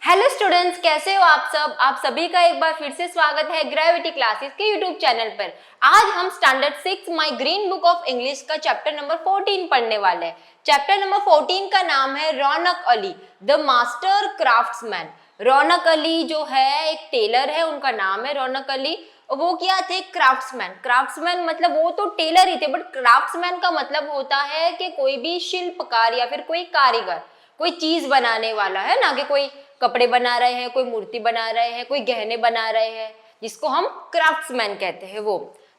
Hello students, कैसे हो आप सब। आप सभी का एक बार फिर से स्वागत है ग्रेविटी क्लासेस के यूट्यूब चैनल पर। आज हम standard 6 my green book of English का चैप्टर नंबर 14 पढ़ने वाले हैं। चैप्टर नंबर 14 का नाम है रौनक अली द मास्टर क्राफ्ट्समैन। रौनक अली जो है एक टेलर है, उनका नाम है रौनक अली। वो क्या थे? क्राफ्ट्समैन। क्राफ्ट्समैन मतलब वो तो टेलर ही थे, बट क्राफ्ट्समैन का मतलब होता है कि कोई भी शिल्पकार या फिर कोई कारीगर, कोई चीज बनाने वाला है ना, कि कोई कपड़े बना रहे हैं, कोई मूर्ति बना रहे हैं, कोई गहने बना रहे हैं, जिसको हम क्राफ्ट्समैन कहते हैं। वो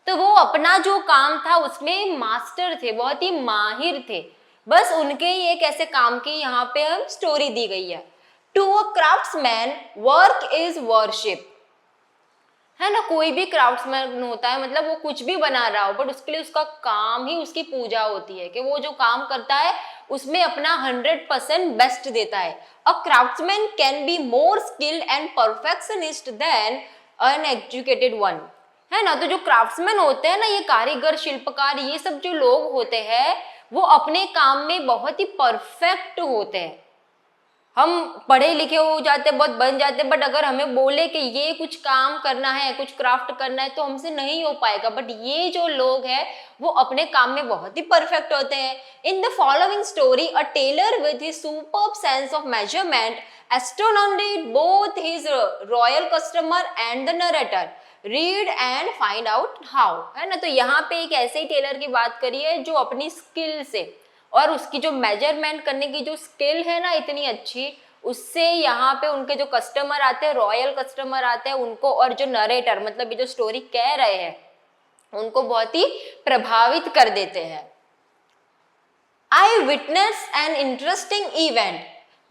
तो वो अपना जो काम था उसमें मास्टर थे, बहुत ही माहिर थे। बस उनके ही एक ऐसे काम की यहाँ पे हम स्टोरी दी गई है। To a craftsman work is worship, है ना। कोई भी क्राफ्ट्समैन होता है, मतलब वो कुछ भी बना रहा हो, बट उसके लिए उसका काम ही उसकी पूजा होती है, कि वो जो काम करता है उसमें अपना 100% बेस्ट देता है। A craftsman can be more skilled and perfectionist than uneducated one, है ना। तो जो क्राफ्ट्समैन होते हैं ना, ये कारीगर, शिल्पकार, ये सब जो लोग होते हैं, वो अपने काम में बहुत ही परफेक्ट होते हैं। हम पढ़े लिखे हो जाते, बहुत बन जाते, बट अगर हमें बोले कि ये कुछ काम करना है, कुछ क्राफ्ट करना है, तो हमसे नहीं हो पाएगा। बट ये जो लोग हैं वो अपने काम में बहुत ही परफेक्ट होते हैं। In the following story a tailor with his superb sense of measurement astonished both his royal customer and the narrator. Read and find out how, है ना। तो यहाँ पे एक ऐसे ही टेलर की बात करी है जो अपनी स्किल से और उसकी जो मेजरमेंट करने की जो स्किल है ना, इतनी अच्छी, उससे यहाँ पे उनके जो कस्टमर आते हैं, रॉयल कस्टमर आते हैं उनको, और जो नरेटर मतलब ये जो स्टोरी कह रहे हैं, उनको बहुत ही प्रभावित कर देते हैं। I witnessed an interesting event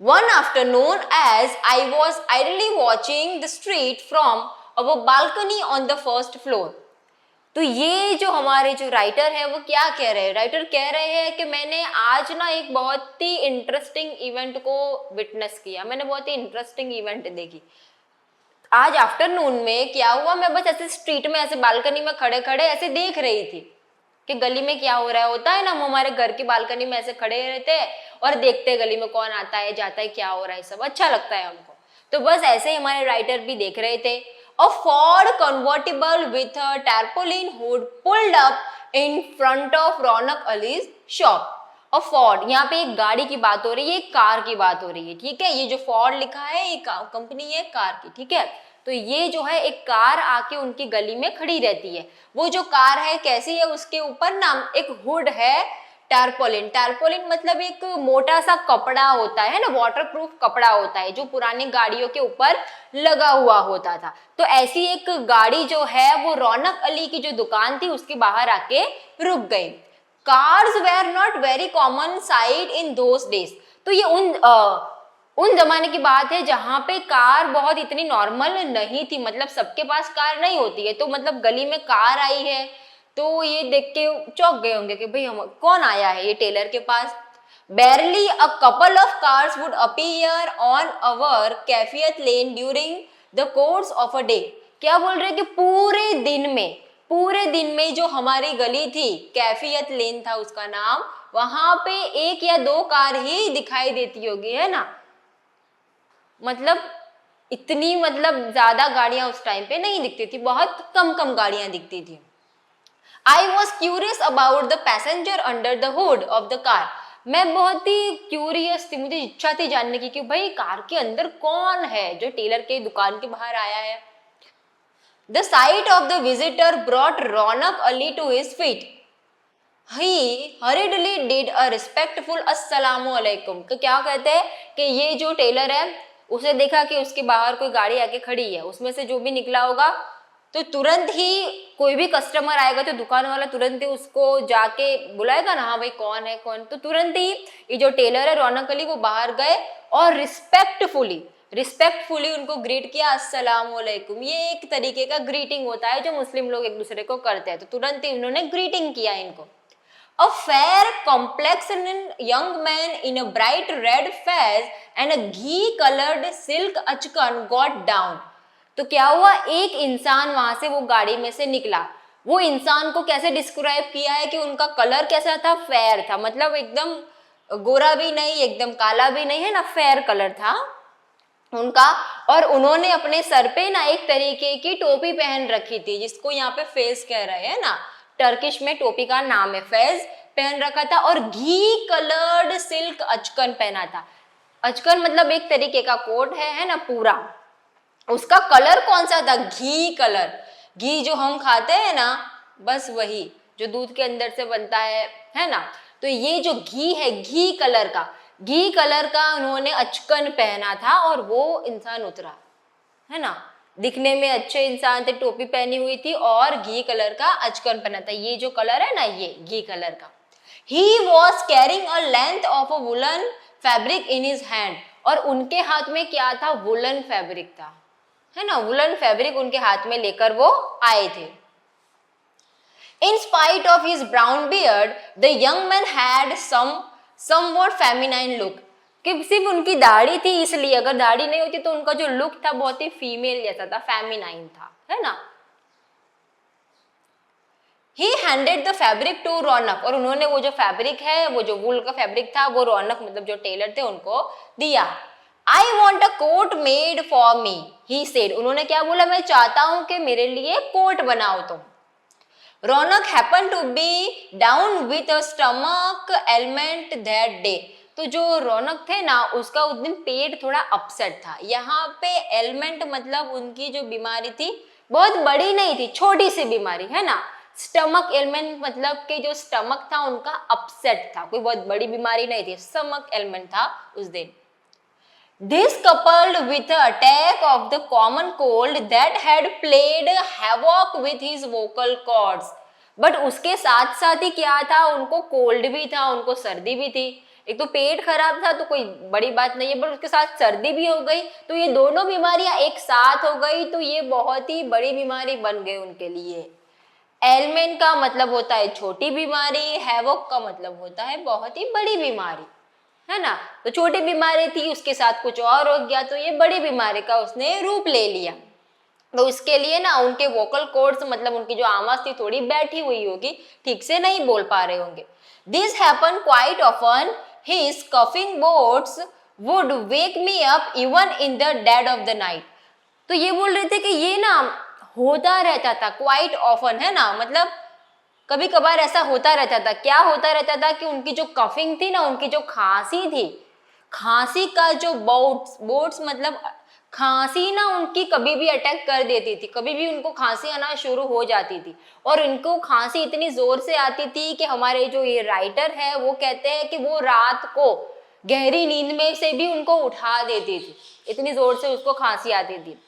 one afternoon as I was idly watching the street from our balcony on the first floor. तो ये जो हमारे जो राइटर है वो क्या कह रहे हैं? राइटर कह रहे हैं कि मैंने आज ना एक बहुत ही इंटरेस्टिंग इवेंट को विटनेस किया, मैंने बहुत ही इंटरेस्टिंग इवेंट देखी। आज आफ्टरनून में क्या हुआ, मैं बस ऐसे स्ट्रीट में, ऐसे बालकनी में खड़े खड़े ऐसे देख रही थी कि गली में क्या हो रहा है। होता है ना, हम हमारे घर की बालकनी में ऐसे खड़े रहते हैं और देखते हैं गली में कौन आता है जाता है, क्या हो रहा है, सब अच्छा लगता है हमको। तो बस ऐसे ही हमारे राइटर भी देख रहे थे। A Ford convertible with a tarpaulin hood pulled up in front of Raunak अली's shop. A Ford, यहाँ पे एक गाड़ी की बात हो रही है, एक कार की बात हो रही है, ठीक है। ये जो Ford लिखा है ये कंपनी है कार की, ठीक है। तो ये जो है एक कार आके उनकी गली में खड़ी रहती है। वो जो कार है कैसी है, उसके ऊपर ना एक हुड है, टारपोलिन। टारपोलिन मतलब एक मोटा सा कपड़ा होता है ना, वाटरप्रूफ कपड़ा होता है, जो पुरानी गाड़ियों के ऊपर लगा हुआ होता था। तो ऐसी एक गाड़ी जो है वो रौनक अली की जो दुकान थी उसके बाहर आके रुक गई। Cars were not very common site in those days. तो ये उन जमाने की बात है जहां पे कार बहुत इतनी नॉर्मल नहीं थी, मतलब सबके पास कार नहीं होती है। तो मतलब गली में कार आई है तो ये देख के चौंक गए होंगे कि भाई हम कौन आया है ये टेलर के पास। Barely a couple of cars would appear on our कैफियत lane during the course of a day. क्या बोल रहे हैं कि पूरे दिन में जो हमारी गली थी, कैफियत लेन था उसका नाम, वहां पे एक या दो कार ही दिखाई देती होगी, है ना। मतलब इतनी, मतलब ज्यादा गाड़ियां उस टाइम पे नहीं दिखती थी, बहुत कम कम गाड़ियां दिखती थी। I was curious about the passenger under the hood of the car. मैं बहुत ही क्यूरियस थी, मुझे इच्छा थी जानने की कि भाई कार के अंदर कौन है जो टेलर के दुकान के बाहर आया है। The sight of the visitor brought Raunak Ali to his feet. He hurriedly did a respectful अस्सलामु अलैकुम। तो क्या कहते हैं कि ये जो टेलर है उसे देखा कि उसके बाहर कोई गाड़ी आके खड़ी है, उसमें से जो भी निकला होगा, तो तुरंत ही कोई भी कस्टमर आएगा तो दुकान वाला तुरंत ही उसको जाके बुलाएगा ना, हाँ भाई कौन है कौन। तो तुरंत ही ये जो टेलर है रौनक अली वो बाहर गए और रिस्पेक्टफुली उनको ग्रीट किया, अस्सलाम वालेकुम। ये एक तरीके का ग्रीटिंग होता है जो मुस्लिम लोग एक दूसरे को करते हैं। तो तुरंत ही उन्होंने ग्रीटिंग किया इनको। A fair complexioned young man in a bright red fez and a ghee-colored silk achkan got down. तो क्या हुआ, एक इंसान वहां से वो गाड़ी में से निकला। वो इंसान को कैसे डिस्क्राइब किया है कि उनका कलर कैसा था? फेयर था, मतलब एकदम गोरा भी नहीं एकदम काला भी नहीं, है ना, फेयर कलर था। उनका, और उन्होंने अपने सर पे ना एक तरीके की टोपी पहन रखी थी जिसको यहाँ पे फेज कह रहे हैं ना, टर्किश में टोपी का नाम है फेज, पहन रखा था, और घी कलर्ड सिल्क अचकन पहना था। अचकन मतलब एक तरीके का कोट है ना पूरा, उसका कलर कौन सा था, घी कलर, घी जो हम खाते हैं ना, बस वही जो दूध के अंदर से बनता है ना, तो ये जो घी है घी कलर का उन्होंने अचकन पहना था और वो इंसान उतरा, है ना, दिखने में अच्छे इंसान थे, टोपी पहनी हुई थी और घी कलर का अचकन पहना था, ये जो कलर है ना ये घी कलर का। He was carrying a length of a woolen fabric in his hand, और उनके हाथ में क्या था, वुलन फैब्रिक था, है ना, वुलन फैब्रिक उनके हाथ में लेकर वो आए थे। In spite of his brown beard, the young man had somewhat feminine look, कि सिर्फ उनकी दाढ़ी थी इसलिए, अगर दाढ़ी नहीं होती तो उनका जो लुक था बहुत ही फीमेल जैसा था, फेमिनाइन था, है ना। He handed the fabric to रौनक, और उन्होंने वो जो फैब्रिक है, वो जो वूल का फैब्रिक था, वो रौनक मतलब जो टेलर थे उनको दिया। I want a coat made for me, he said, उन्होंने क्या बोला, मैं चाहता हूं कि मेरे लिए कोट बनाओ तुम। रौनक happened to be down with a stomach ailment that day, तो जो रौनक थे ना उसका उस दिन पेट थोड़ा अपसेट था। यहाँ पे एलिमेंट मतलब उनकी जो बीमारी थी बहुत बड़ी नहीं थी, छोटी सी बीमारी, है ना। स्टमक एलिमेंट मतलब कि जो स्टमक था उनका अपसेट था, कोई बहुत बड़ी बीमारी नहीं थी, स्टमक एलिमेंट था उस दिन। This coupled with the attack of the common cold that had played havoc with his vocal cords, but उसके साथ साथ ही क्या था, उनको कोल्ड भी था, उनको सर्दी भी थी। एक तो पेट खराब था तो कोई बड़ी बात नहीं है, बट उसके साथ सर्दी भी हो गई, तो ये दोनों बीमारियां एक साथ हो गई तो ये बहुत ही बड़ी बीमारी बन गई उनके लिए। एलमेंट का मतलब होता है छोटी बीमारी, हैवोक का मतलब होता है बहुत ही बड़ी बीमारी, है ना। तो छोटी बीमारी थी, उसके साथ कुछ और हो गया तो ये बड़ी बीमारी का उसने रूप ले लिया। तो उसके लिए ना उनके वोकल कॉर्ड्स मतलब उनकी जो आवाज थी थोड़ी बैठी हुई होगी, ठीक से नहीं बोल पा रहे होंगे। This happen quite often, his coughing boats would wake me up even in the dead of the night. तो ये बोल रहे थे कि ये ना होता रहता था, क्वाइट ऑफन, है ना, मतलब कभी कभार ऐसा होता रहता था। क्या होता रहता था कि उनकी जो कफिंग थी ना, उनकी जो खांसी थी, खांसी का जो बोट्स मतलब खांसी ना उनकी कभी भी अटैक कर देती थी, कभी भी उनको खांसी आना शुरू हो जाती थी, और इनको खांसी इतनी जोर से आती थी कि हमारे जो ये राइटर है वो कहते हैं कि वो रात को गहरी नींद में से भी उनको उठा देती थी, इतनी जोर से उसको खांसी आती थी।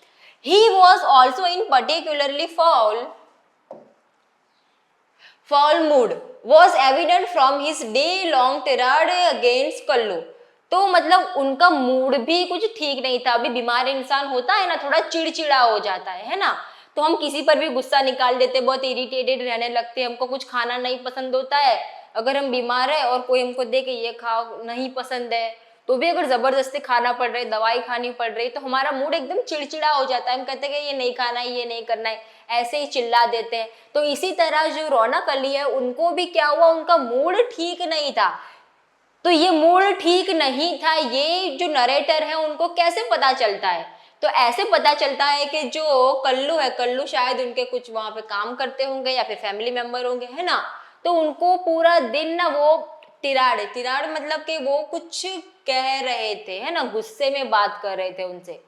He was also in particularly foul mood was evident from his day-long tirade against Kullu. तो मतलब उनका मूड भी कुछ ठीक नहीं था। अभी बीमार इंसान होता है ना, थोड़ा चिड़चिड़ा हो जाता है ना, तो हम किसी पर भी गुस्सा निकाल देते, बहुत इरिटेटेड रहने लगते हैं, हमको कुछ खाना नहीं पसंद होता है। अगर हम बीमार है और कोई हमको दे के ये खाओ, नहीं पसंद है, तो भी अगर जबरदस्ती खाना पड़ रहा है, दवाई खानी पड़ रही, तो हमारा मूड एकदम चिड़चिड़ा हो जाता है। हम कहते हैं कि ये नहीं खाना है, ये नहीं करना है, ऐसे ही चिल्ला देते हैं। तो इसी तरह जो रौनक अली है उनको भी क्या हुआ, उनका मूड ठीक नहीं था। तो ये मूड ठीक नहीं था, ये जो नरेटर है उनको कैसे पता चलता है, तो ऐसे पता चलता है कि जो कल्लू है, कल्लू शायद उनके कुछ वहां पे काम करते होंगे या फिर फैमिली मेंबर होंगे, है ना। तो उनको पूरा दिन ना वो तिराड़ मतलब कि वो कुछ कह रहे थे, है ना, गुस्से में बात कर रहे थे उनसे।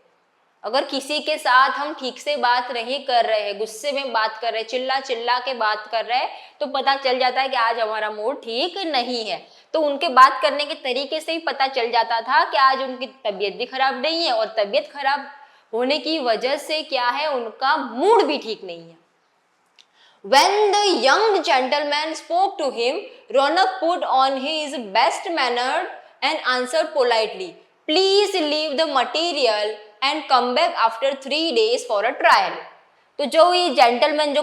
अगर किसी के साथ हम ठीक से बात नहीं कर रहे हैं, गुस्से में बात कर रहे हैं, चिल्ला के बात कर रहे हैं, तो पता चल जाता है कि आज हमारा मूड ठीक नहीं है। तो उनके बात करने के तरीके से ही पता चल जाता था कि आज उनकी तबीयत भी खराब नहीं है, और तबीयत खराब होने की वजह से क्या है, उनका मूड भी ठीक नहीं है। When the young gentleman spoke to him, Ronak put on his best manner and answered politely, "Please leave the material and come back after 3 days for a trial." तो जो ये जेंटलमैन जो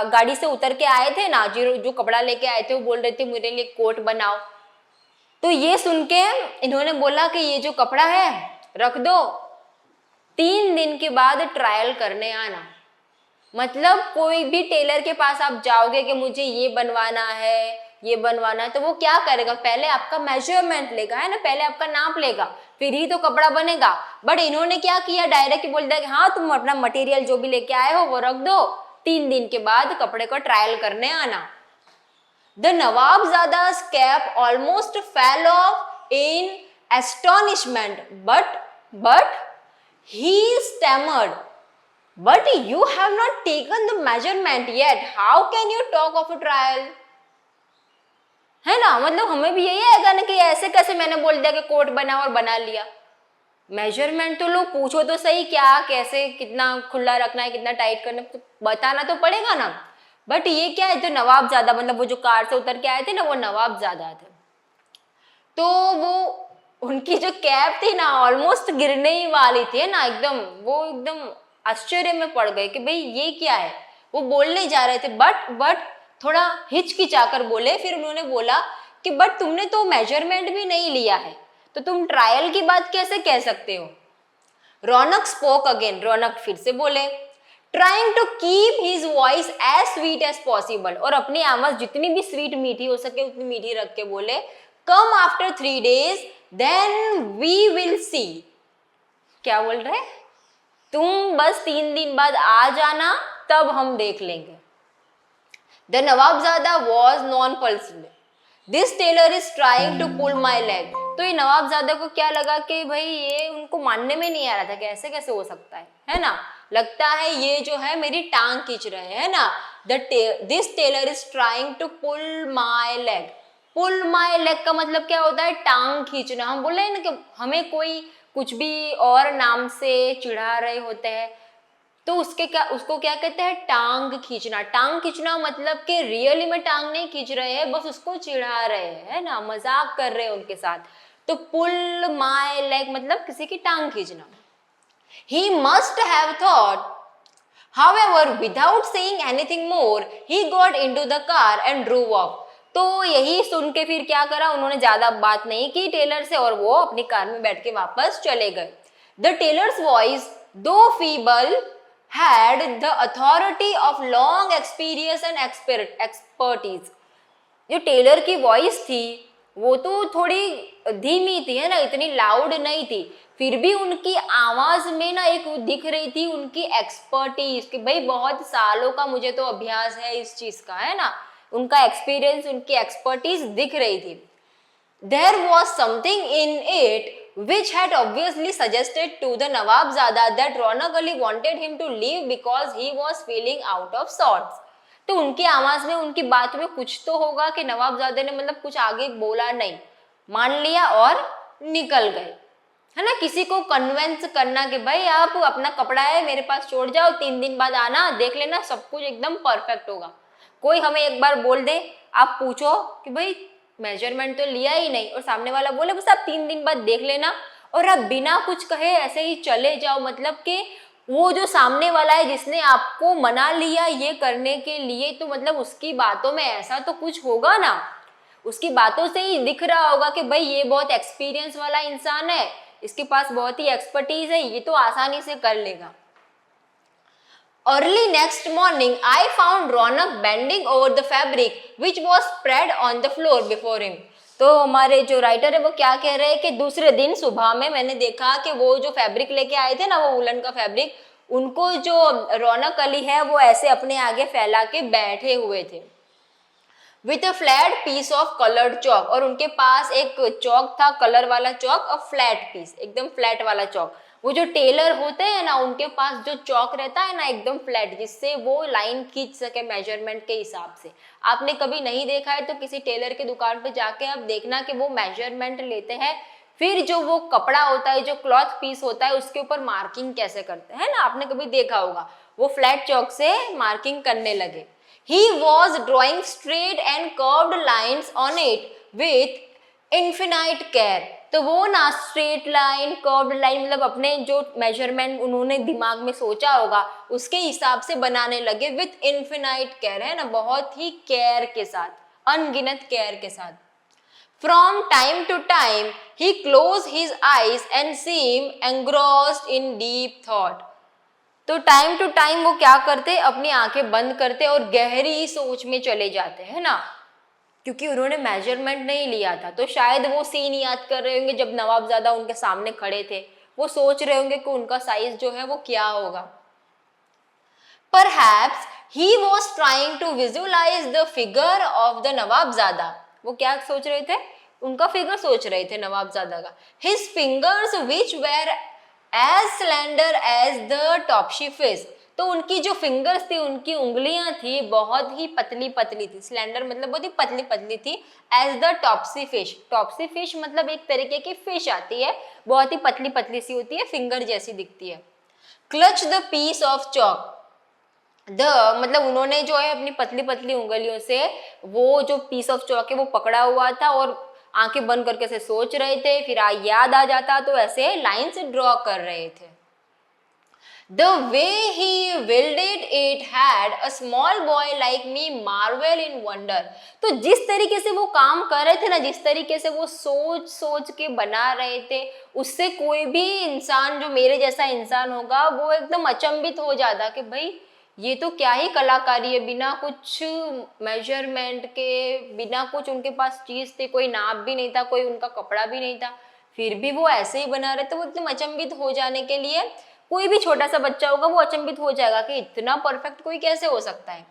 गाड़ी से उतर के आए थे ना, जो कपड़ा लेके आए थे, वो बोल रहे थे मेरे लिए कोट बनाओ। तो ये सुन के इन्होंने बोला कि ये जो कपड़ा है रख दो, 3 दिन के बाद ट्रायल करने आना। मतलब कोई भी टेलर के पास आप जाओगे कि मुझे ये बनवाना है ये बनवाना है, तो वो क्या करेगा, पहले आपका मेजरमेंट लेगा, है ना, पहले आपका नाप लेगा, फिर ही तो कपड़ा बनेगा। बट इन्होंने क्या किया, डायरेक्ट बोल दिया कि हाँ तुम अपना मटेरियल जो भी लेके आए हो वो रख दो, 3 दिन के बाद कपड़े को ट्रायल करने आना। The Nawabzada's cap almost fell off in astonishment, but he stammered, "But you have not taken the measurement yet. How can you talk of a trial?" है ना, मतलब हमें भी यही आएगा ना कि ऐसे कैसे मैंने बोल दिया कि कोट बना और बना लिया। मेजरमेंट तो लोग पूछो तो सही, क्या कैसे कितना खुला रखना है कितना टाइट करना है, तो बताना तो पड़ेगा ना। बट ये क्या है, जो नवाबजादा, मतलब वो जो कार से उतर के आए थे ना, वो नवाबजादा थे, तो वो उनकी जो कैप थी ना ऑलमोस्ट गिरने ही वाली थी ना, एकदम वो एकदम आश्चर्य में पड़ गए कि भाई ये क्या है। वो बोलने जा रहे थे बट थोड़ा हिचकिचाकर बोले, फिर उन्होंने बोला कि बट तुमने तो मेजरमेंट भी नहीं लिया है, तो तुम ट्रायल की बात कैसे कह सकते हो। रौनक स्पोक अगेन, रौनक फिर से बोले, trying to keep his voice as sweet as possible, और अपनी आवाज जितनी भी स्वीट मीठी हो सके उतनी मीठी रख के बोले, come after 3 days then we will see. क्या बोल रहे, तुम बस 3 दिन बाद आ जाना, तब हम देख लेंगे। The Nawabzada was nonplussed, this tailor is trying to pull my leg. तो ये नवाबजादा को क्या लगा कि भाई ये उनको मानने में नहीं आ रहा था कि ऐसे कैसे हो सकता है ना, लगता है ये जो है मेरी टांग खींच रहे हैं ना। This tailor is trying to pull my leg. Pull my leg का मतलब क्या होता है, टांग खींचना। हम बोल रहे हैं ना कि हमें कोई कुछ भी और नाम से चिढ़ा रहे होते हैं, तो उसको क्या कहते हैं, टांग खींचना। टांग खींचना मतलब कि रियली में टांग नहीं खींच रहे हैं, बस उसको चिढ़ा रहे हैं, है ना, मजाक कर रहे हैं उनके साथ। तो पुल माई लेग मतलब किसी की टांग खींचना। He must have thought, however, without saying anything more, he got into the car and drove off. तो यही सुन के फिर क्या करा, उन्होंने ज्यादा बात नहीं की टेलर से, और वो अपनी कार में बैठ के वापस चले गए। The tailor's voice, though feeble, had the authority of long experience and expertise. जो टेलर की वॉइस थी वो तो थोड़ी धीमी थी, है ना, इतनी लाउड नहीं थी, फिर भी उनकी आवाज में ना एक दिख रही थी उनकी एक्सपर्टीज कि भाई बहुत सालों का मुझे तो अभ्यास है इस चीज का, है ना, उनका एक्सपीरियंस, उनकी एक्सपर्टीज दिख रही थी। There was something in it which had obviously suggested to the Nawabzada that Ronak Ali wanted him to leave because he was feeling out of sorts. तो उनकी आवाज में, उनकी बात में कुछ तो होगा कि नवाबजादे ने मतलब कुछ आगे बोला नहीं, मान लिया और निकल गए, है ना। किसी को कन्वेंस करना कि भाई आप अपना कपड़ा है मेरे पास छोड़ जाओ, 3 दिन बाद आना, देख लेना सब कुछ एकदम परफेक्ट होगा। कोई हमें एक बार बोल दे, आप पूछो कि भाई मेजरमेंट तो लिया ही नहीं, और सामने वाला बोले बस आप 3 दिन बाद देख लेना, और आप बिना कुछ कहे ऐसे ही चले जाओ, मतलब कि वो जो सामने वाला है जिसने आपको मना लिया ये करने के लिए, तो मतलब उसकी बातों में ऐसा तो कुछ होगा ना, उसकी बातों से ही दिख रहा होगा कि भाई ये बहुत एक्सपीरियंस वाला इंसान है, इसके पास बहुत ही एक्सपर्टीज है, ये तो आसानी से कर लेगा। Early next morning, I found Ronak bending over the fabric which was spread on the floor before him. तो हमारे जो राइटर है वो क्या कह रहे हैं कि दूसरे दिन सुबह में मैंने देखा कि वो जो फैब्रिक लेके आए थे ना, वो वुलन का फैब्रिक, उनको जो रौनक अली है वो ऐसे अपने आगे फैला के बैठे हुए थे। With a flat piece of coloured chalk, और उनके पास एक चौक था, कलर वाला चौक, और फ्लैट पीस, एकदम फ्लैट वाला चौक। वो जो टेलर होते हैं ना उनके पास जो चौक रहता है ना एकदम फ्लैट, जिससे वो लाइन खींच सके मेजरमेंट के हिसाब से। आपने कभी नहीं देखा है तो किसी टेलर की दुकान पे जाके आप देखना कि वो मेजरमेंट लेते हैं, फिर जो वो कपड़ा होता है, जो क्लॉथ पीस होता है, उसके ऊपर मार्किंग कैसे करते हैं ना, आपने कभी देखा होगा। वो फ्लैट चौक से मार्किंग करने लगे। He was drawing straight and curved lines on it with infinite care. तो वो ना स्ट्रेट लाइन, कर्व्ड लाइन, मतलब अपने जो मेजरमेंट उन्होंने दिमाग में सोचा होगा उसके हिसाब से बनाने लगे। विथ इन्फिनाइट केयर, है ना, बहुत ही केयर के साथ, अनगिनत केयर के साथ। From time to time, he closed his eyes and seemed engrossed in deep thought. तो टाइम टू टाइम वो क्या करते, अपनी आंखें बंद करते और गहरी सोच में चले जाते, है ना। क्योंकि उन्होंने मेजरमेंट नहीं लिया था। तो शायद वो सीन याद कर रहे होंगे जब नवाबजादा उनके सामने खड़े थे, वो सोच रहे होंगे कि उनका साइज जो है वो क्या होगा। Perhaps he was trying to visualize the figure of the Nawabzada. वो क्या सोच रहे थे? उनका फिगर सोच रहे थे नवाबजादा का। His fingers which were as slender as the topsy fish। तो उनकी जो फिंगर्स थी, उनकी उंगलियां थी, बहुत ही पतली पतली थी। स्लेंडर मतलब बहुत ही पतली पतली थी। As the topsy fish, topsy fish मतलब एक तरीके की फिश आती है, बहुत ही पतली पतली सी होती है, फिंगर जैसी दिखती है। Clutch the piece of chalk, मतलब उन्होंने जो है अपनी पतली पतली उंगलियों से वो जो पीस ऑफ चॉक है वो पकड़ा हुआ था और आंखें बंद करके से सोच रहे थे। फिर याद आ जाता तो ऐसे लाइन से ड्रॉ कर रहे थे। The way he wielded it had a small boy like me marvel in wonder। तो जिस तरीके से वो काम कर रहे थे ना, जिस तरीके से वो सोच सोच के बना रहे थे, उससे कोई भी इंसान जो मेरे जैसा इंसान होगा वो एकदम अचंभित हो जाता कि भाई ये तो क्या ही कलाकारी है, बिना कुछ मेजरमेंट के, बिना कुछ उनके पास चीज थी, कोई नाप भी नहीं था, कोई उनका कपड़ा भी नहीं था, फिर भी वो ऐसे ही बना रहे थे। वो एकदम अचंभित हो जाने के लिए, कोई भी छोटा सा बच्चा होगा वो अचंभित हो जाएगा कि इतना परफेक्ट कोई कैसे हो सकता है।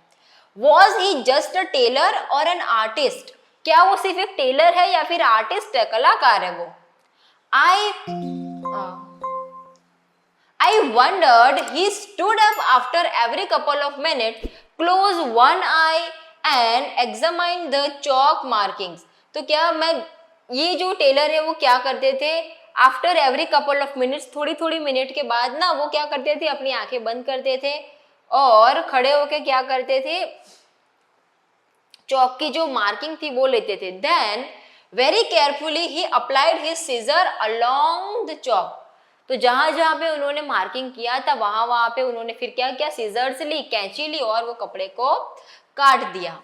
Was he just a tailor और एन आर्टिस्ट? क्या वो सिर्फ एक टेलर है या फिर आर्टिस्ट है, कलाकार है वो? I wondered. He stood up after every couple of minutes, closed one eye and examined the chalk markings। तो क्या मैं, ये जो टेलर है वो क्या करते थे, after every couple of minutes, थोड़ी थोड़ी मिनट के बाद ना वो क्या करते थे, अपनी आंखें बंद करते थे और खड़े होके क्या करते थे, चौक की जो मार्किंग थी वो लेते थे। Then very carefully he applied his scissor along the chalk. तो जहां जहां पे उन्होंने मार्किंग किया था वहां वहां पे उन्होंने फिर क्या किया, सीजर्स ली, कैंची ली और वो कपड़े को काट दिया।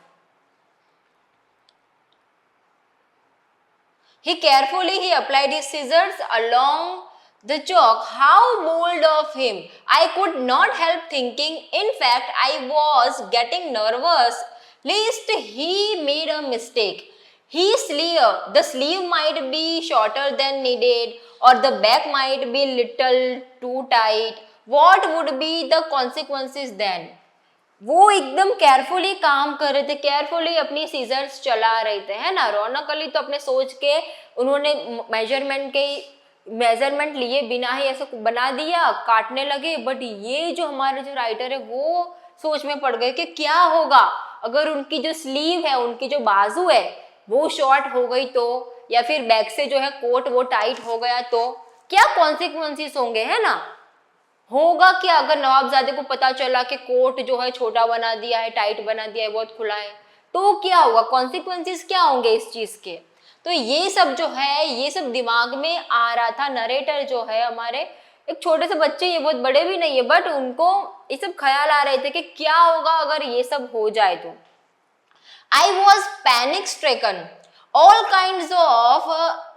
He carefully applied his scissors along the chalk. How bold of him! I could not help thinking. In fact, I was getting nervous lest he made a mistake. The sleeve might be shorter than needed, or the back might be little too tight. What would be the consequences then? वो एकदम carefully काम कर रहे थे, carefully अपनी seizures चला रहे थे, है ना। रौनक अली तो अपने सोच के उन्होंने मेजरमेंट लिए बिना ही ऐसे बना दिया, काटने लगे। बट ये जो हमारे जो राइटर है वो सोच में पड़ गए कि क्या होगा अगर उनकी जो स्लीव है, उनकी जो बाजू है वो शॉर्ट हो गई तो, या फिर बैक से जो है कोट वो टाइट हो गया तो क्या कॉन्सिक्वेंसेस होंगे, है ना। होगा क्या अगर नवाबजादे को पता चला कि कोट जो है छोटा बना दिया है, टाइट बना दिया है, बहुत खुला है, तो क्या होगा, कॉन्सिक्वेंसेस क्या होंगे इस चीज के। तो ये सब जो है, ये सब दिमाग में आ रहा था। नरेटर जो है हमारे एक छोटे से बच्चे, ये बहुत बड़े भी नहीं है, बट उनको ये सब ख्याल आ रहे थे कि क्या होगा अगर ये सब हो जाए तो। I was panic stricken, all kind of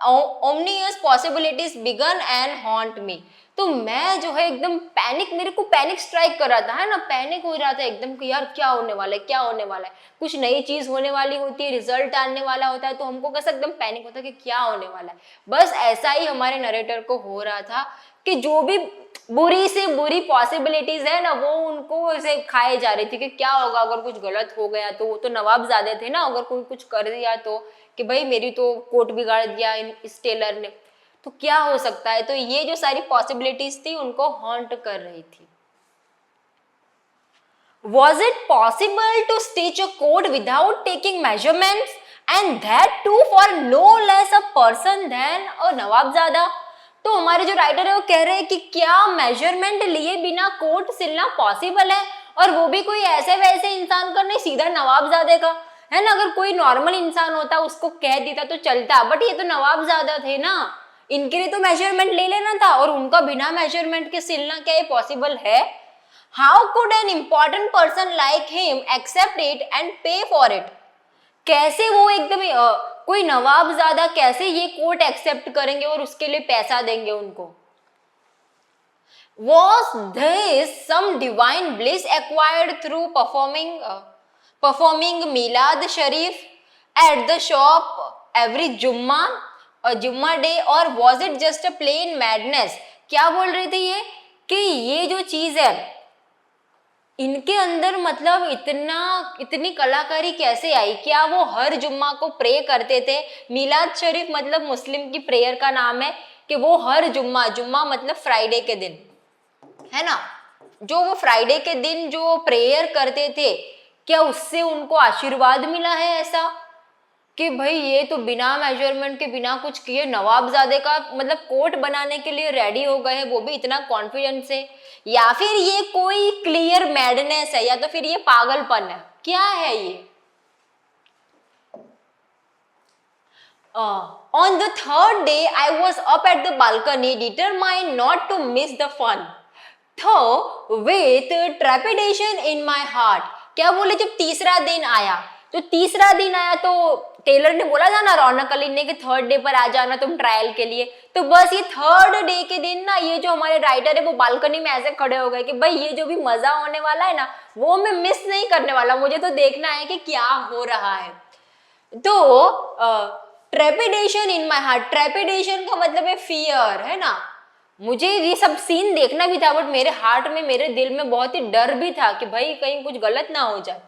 ominous possibilities began and haunt me. तो मैं जो है एकदम पैनिक, मेरे को पैनिक स्ट्राइक कर रहा था, है ना, पैनिक हो रहा था एकदम कि यार क्या होने वाला है, क्या होने वाला है। कुछ नई चीज होने वाली होती है, रिजल्ट आने वाला होता है, तो हमको कैसा एकदम पैनिक होता है कि क्या होने वाला है। बस ऐसा ही हमारे नरेटर को हो रहा था कि जो भी बुरी से बुरी पॉसिबिलिटीज है ना वो उनको ऐसे खाए जा रही थी कि क्या होगा अगर कुछ गलत हो गया तो नवाबजादे थे ना, अगर कोई कुछ कर दिया तो, कि भाई मेरी तो कोट बिगाड़ दिया इस टेलर ने, तो क्या हो सकता है। तो ये जो सारी पॉसिबिलिटीज थी उनको हॉन्ट कर रही थी। Was it possible to stitch a coat without taking measurements, and that too for no less a person than a Nawabzada? तो हमारे जो राइटर है वो कह रहे हैं कि क्या मेजरमेंट लिए बिना कोट सिलना पॉसिबल है, और वो भी कोई ऐसे वैसे इंसान का नहीं, सीधा नवाबजादे का, है ना। अगर कोई नॉर्मल इंसान होता उसको कह देता तो चलता, बट ये तो नवाबजादा थे ना, इनके लिए तो मेजरमेंट ले लेना था, और उनका बिना मेजरमेंट के सिलना क्या ये पॉसिबल है। How could an important person like him accept it and pay for it? कैसे वो एकदम कोई नवाबजादा कैसे ये कोट एक्सेप्ट करेंगे और उसके लिए पैसा देंगे उनको। Was this some divine bliss acquired through performing Milad Sharif? At the shop every Jumma और जुम्मा डे, और was it just a plain madness? क्या बोल रहे थे ये कि ये जो चीज है इनके अंदर मतलब इतनी कलाकारी कैसे आई? क्या वो हर जुम्मा को प्रे करते थे? मिलाद शरीफ मतलब मुस्लिम की प्रेयर का नाम है कि वो हर जुम्मा, जुम्मा मतलब फ्राइडे के दिन, है ना, जो वो फ्राइडे के दिन जो प्रेयर करते थे, क्या उससे उनको आशीर्वाद मिला है ऐसा कि भाई ये तो बिना मेजरमेंट के, बिना कुछ किए नवाबजादे का मतलब कोट बनाने के लिए रेडी हो गए हैं, वो भी इतना कॉन्फिडेंस से? या फिर ये कोई क्लियर मैडनेस है, या तो फिर ये पागलपन है, क्या है ये? On the third day, I was up at the balcony, determined not to miss the fun, though with trepidation in my heart. क्या बोले? जब तीसरा दिन आया, तो तीसरा दिन आया तो टेलर ने बोला था ना रौनक अली ने कि थर्ड डे पर आ जाना तुम ट्रायल के लिए, तो बस ये थर्ड डे के दिन ना ये जो हमारे राइटर है वो बालकनी में ऐसे खड़े हो गए कि भाई ये जो भी मजा होने वाला है ना वो मैं मिस नहीं करने वाला, मुझे तो देखना है कि क्या हो रहा है। तो trepidation in my heart, trepidation का मतलब है फियर, है ना, मुझे ये सब सीन देखना भी था बट मेरे हार्ट में, मेरे दिल में बहुत ही डर भी था कि भाई कहीं कुछ गलत ना हो जाए।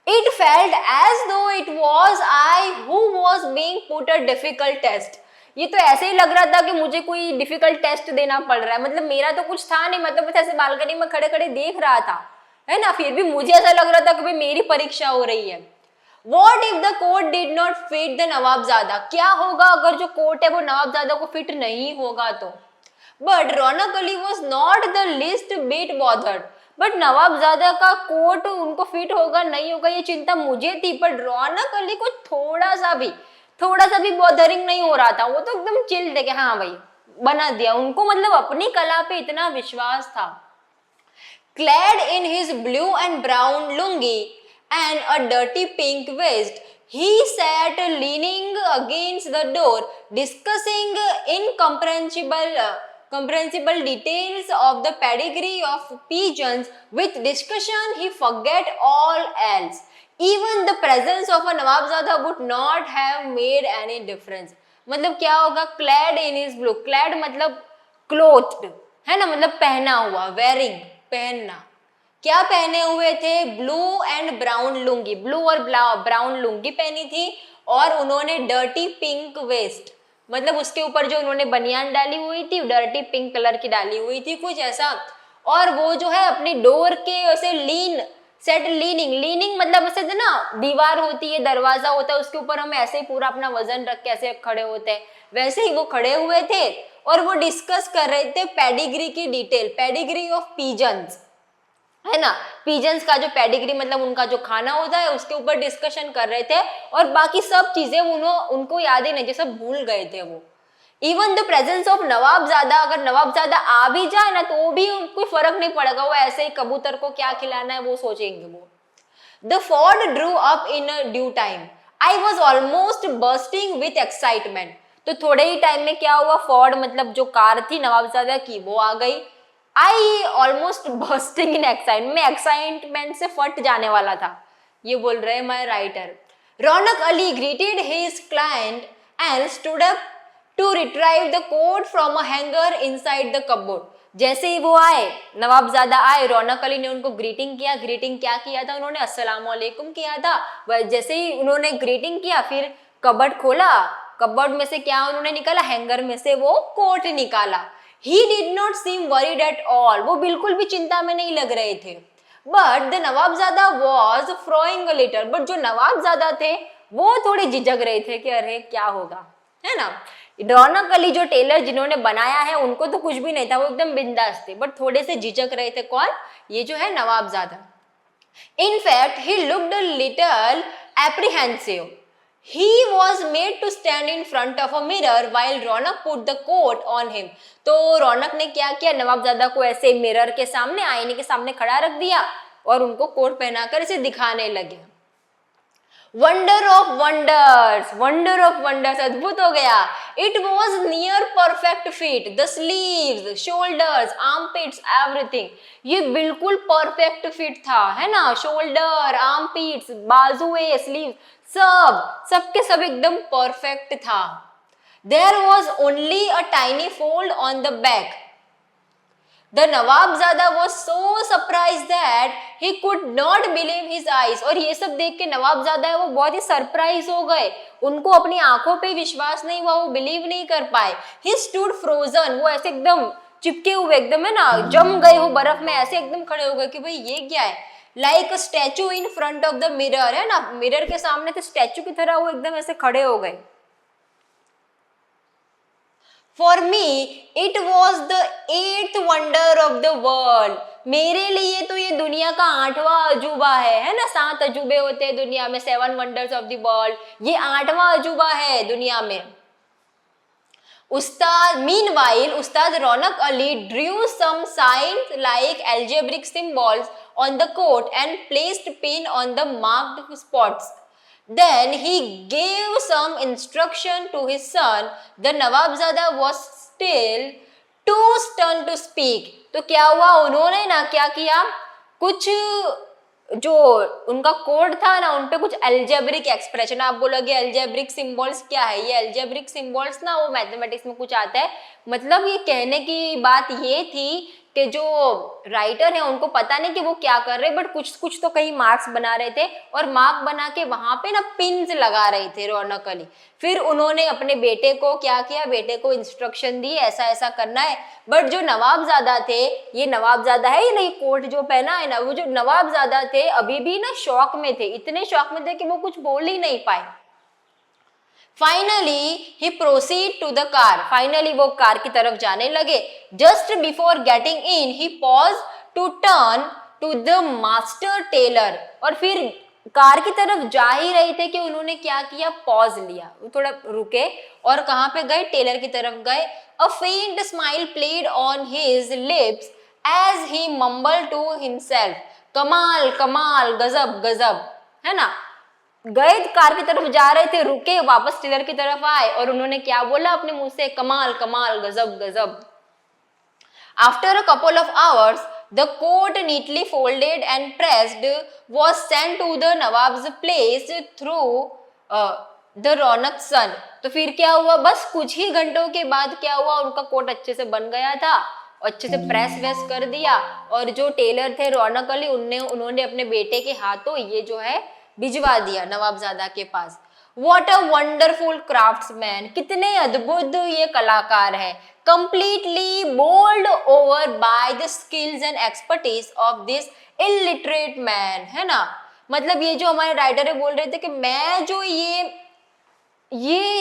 It felt as though it was I who was being put a difficult test. ये तो ऐसे ही लग रहा था कि मुझे कोई डिफिकल्ट टेस्ट देना पड़ रहा है, मतलब मेरा तो कुछ था नहीं, मतलब बस ऐसे बालकनी में खड़े खड़े देख रहा था, है ना, फिर भी मुझे ऐसा लग रहा था कि भाई मेरी परीक्षा हो रही है। What if the coat did not fit the Nawabzada? क्या होगा अगर जो कोट है वो नवाबजादा को फिट नहीं होगा तो? But Raunak Ali was not the least bit bothered. But Nawabzada का कोट उनको फिट होगा नहीं होगा ये चिंता मुझे थी, पर रौनक अली को थोड़ा सा भी बॉदरिंग नहीं हो रहा था, वो तो एकदम चिल थे कि हाँ भाई बना दिया, उनको मतलब अपनी कला पे इतना विश्वास था। Clad in his blue and brown lungi and a dirty pink vest, he sat leaning against the door, discussing incomprehensible details of the pedigree of pigeons. With discussion, he forget all else. Even the presence of a Nawabzada would not have made any difference. मतलब क्या होगा? Clad in his blue, clad मतलब clothed, है ना, मतलब पहना हुआ, wearing, पहनना। क्या पहने हुए थे? Blue and brown lungi, blue और ब्राउन लुंगी पहनी थी, और उन्होंने डर्टी पिंक वेस्ट, मतलब उसके ऊपर जो उन्होंने बनियान डाली हुई थी डर्टी पिंक कलर की डाली हुई थी कुछ ऐसा, और वो जो है अपनी डोर के ऐसे लीनिंग मतलब ऐसे ना दीवार होती है, दरवाजा होता है, उसके ऊपर हम ऐसे ही पूरा अपना वजन रख के ऐसे खड़े होते हैं, वैसे ही वो खड़े हुए थे और वो डिस्कस कर रहे थे पेडिग्री की डिटेल, पेडिग्री ऑफ पीजन्स, है ना, पीजन्स का जो पेडिग्री मतलब उनका जो खाना होता है उसके ऊपर डिस्कशन कर रहे थे, और बाकी सब चीजें उनको याद ही नहीं, जैसे भूल गए थे वो। Even the presence of Nawabzada, अगर नवाबजादा आ भी जाए ना तो भी कोई फर्क नहीं पड़ेगा, वो ऐसे ही कबूतर को क्या खिलाना है वो सोचेंगे वो। The Ford drew up in due time, I was almost bursting with excitement, तो थोड़े ही टाइम में क्या हुआ, फॉर्ड मतलब जो कार थी नवाबजादा की वो आ गई। I almost bursting in excitement, मैं एक्साइटमेंट से फट जाने वाला था, ये बोल रहे हैं my writer. Raunak Ali greeted his client and stood up to retrieve the coat from a hanger inside the cupboard. जैसे ही वो आए, नवाबजादा आए, रौनक अली ने उनको ग्रीटिंग किया। ग्रीटिंग क्या किया था उन्होंने? अस्सलाम वालेकुम किया था। जैसे ही उन्होंने ग्रीटिंग किया फिर कबर्ड खोला, कबर्ड में से क्या उन्होंने निकाला? हैंगर में से वो कोट निकाला। He did not seem worried at all. वो बिल्कुल भी चिंता में नहीं लग रहे थे। But the Nawabzada was frowning a little. But जो नवाबजादा थे वो थोड़े झिझक रहे थे कि अरे क्या होगा, है ना। रौनक अली जो टेलर जिन्होंने बनाया है उनको तो कुछ भी नहीं था, वो एकदम बिंदास थे, बट थोड़े से झिझक रहे थे। कौन? ये जो है Nawabzada. In fact, he looked a little apprehensive. He was made to stand in front of a mirror while Ronak put the coat on him. तो रौनक ने क्या किया? नवाबजादा को ऐसे मिरर के सामने, आईने के सामने खड़ा रख दिया और उनको कोट पहनाकर इसे दिखाने लगे। Wonder of wonders, wonder of wonders, अद्भुत हो गया। It was near perfect fit, the sleeves, shoulders, armpits, everything, ये बिल्कुल परफेक्ट फिट था, है ना, शोल्डर, आर्मपिट्स, बाजुए, स्लीव, सबके सब एकदम परफेक्ट था। There was only a tiny fold on the back. The Nawabzada was so surprised that he could not believe his eyes। और ये सब देख के नवाबजादा है वो बहुत ही सरप्राइज हो गए, उनको अपनी आंखों पे विश्वास नहीं हुआ, वो बिलीव नहीं कर पाए। He stood frozen, वो ऐसे एकदम चिपके हुए, एकदम है ना, जम गए हो बर्फ में, ऐसे एकदम खड़े हो गए कि भाई ये क्या है। Like a statue in front of the mirror, है ना, मिरर के सामने थे स्टैचू की तरह वो एकदम ऐसे खड़े हो गए। For me, it was the 8th wonder of the world। मेरे लिए तो ये दुनिया का 8वां अजूबा है ना, 7 अजूबे होते हैं दुनिया में, 7 wonders of the world, ये 8वां अजूबा है दुनिया में। Meanwhile, Ustad Ronak Ali drew some signs like algebraic symbols on the coat and placed pin on the marked spots. Then he gave some instruction to his son. The Nawabzada was still too stunned to speak। तो क्या हुआ, उन्होंने ना क्या किया, कुछ जो उनका कोड था ना उन पे कुछ एल्जेब्रिक एक्सप्रेशन, आप बोलोगे एल्जेब्रिक सिंबल्स क्या है, ये एल्जेब्रिक सिंबल्स ना वो मैथमेटिक्स में कुछ आता है। मतलब ये कहने की बात ये थी कि जो राइटर है उनको पता नहीं कि वो क्या कर रहे, बट कुछ कुछ तो कहीं मार्क्स बना रहे थे और मार्क बना के वहां पे ना पिन्स लगा रहे थे रौनक अली। फिर उन्होंने अपने बेटे को क्या किया, बेटे को इंस्ट्रक्शन दी ऐसा ऐसा करना है। बट जो नवाबजादा थे, ये नवाबजादा है, ये नहीं कोट जो पहना है ना, वो जो नवाबजादा थे अभी भी ना शौक में थे, इतने शौक में थे कि वो कुछ बोल ही नहीं पाए। Finally he proceed to the car, finally वो कार की तरफ जाने लगे। Just before getting in he pause to turn to the master tailor. और फिर कार की तरफ जा ही रहे थे कि उन्होंने क्या किया, पॉज लिया, थोड़ा रुके और कहाँ पे गए, टेलर की तरफ गए। A faint smile played on his lips as he mumble to himself, कमाल कमाल, गजब गजब, है ना। गए कार की तरफ जा रहे थे, रुके, वापस टेलर की तरफ आए और उन्होंने क्या बोला अपने मुंह से, कमाल कमाल, गजब गजब। After a couple of hours the coat neatly folded and pressed was sent to the nawab's place through the Raunak son. तो फिर क्या हुआ, बस कुछ ही घंटों के बाद क्या हुआ, उनका कोट अच्छे से बन गया था, अच्छे से प्रेस वेस कर दिया और जो टेलर थे रौनक अली उन्होंने अपने बेटे के हाथों ये जो है भिजवा दिया नवाबजादा के पास। What a wonderful craftsman, कितने अद्भुत ये कलाकार है। Completely bowled over by the skills and expertise of this illiterate man, है ना। मतलब ये जो हमारे राइटर है बोल रहे थे कि मैं जो ये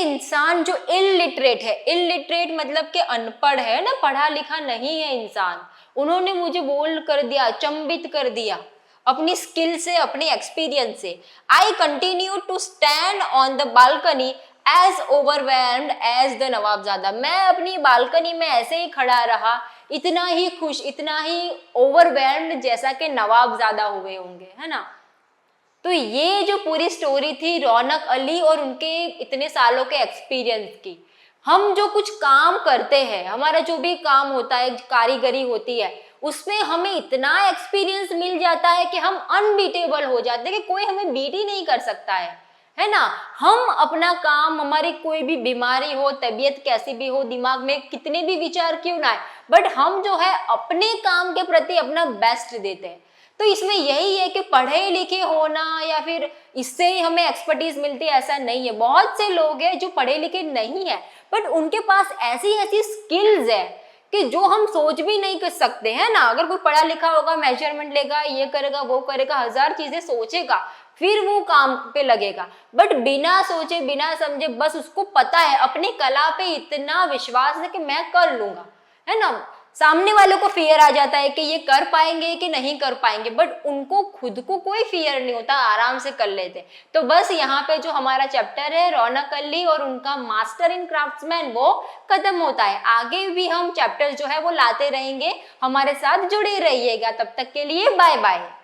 इंसान जो इलिटरेट है, इलिटरेट मतलब कि अनपढ़ है ना, पढ़ा लिखा नहीं है इंसान, उन्होंने मुझे बोल कर दिया, चंबित कर दिया अपनी स्किल से, अपनी एक्सपीरियंस से। I continue to stand on the balcony as overwhelmed as the Nawabzada. मैं अपनी बालकनी में ऐसे ही खड़ा रहा, इतना ही खुश, इतना ही ओवरवेल्म्ड जैसा कि नवाबजादा हुए होंगे, है ना। तो ये जो पूरी स्टोरी थी रौनक अली और उनके इतने सालों के एक्सपीरियंस की। हम जो कुछ काम करते हैं, हमारा जो भी काम होता है, कारीगरी होती है, उसमें हमें इतना एक्सपीरियंस मिल जाता है कि हम अनबीटेबल हो जाते हैं कि कोई हमें बीट ही नहीं कर सकता है ना। हम अपना काम, हमारी कोई भी बीमारी हो, तबीयत कैसी भी हो, दिमाग में कितने भी विचार क्यों ना आए, बट हम जो है अपने काम के प्रति अपना बेस्ट देते हैं। तो इसमें यही है कि पढ़े लिखे होना या फिर इससे ही हमें एक्सपर्टीज मिलती है, ऐसा नहीं है। बहुत से लोग हैं जो पढ़े लिखे नहीं है बट उनके पास ऐसी ऐसी स्किल्स है कि जो हम सोच भी नहीं कर सकते हैं ना। अगर कोई पढ़ा लिखा होगा, मेजरमेंट लेगा, ये करेगा, वो करेगा, 1000 चीजें सोचेगा, फिर वो काम पे लगेगा, बट बिना सोचे बिना समझे, बस उसको पता है, अपनी कला पे इतना विश्वास है कि मैं कर लूंगा, है ना। सामने वालों को फियर आ जाता है कि ये कर पाएंगे कि नहीं कर पाएंगे, बट उनको खुद को कोई फियर नहीं होता, आराम से कर लेते। तो बस यहाँ पे जो हमारा चैप्टर है रौनक अली और उनका मास्टर इन क्राफ्ट्समैन वो खत्म होता है। आगे भी हम चैप्टर जो है वो लाते रहेंगे, हमारे साथ जुड़े रहिएगा। तब तक के लिए बाय बाय।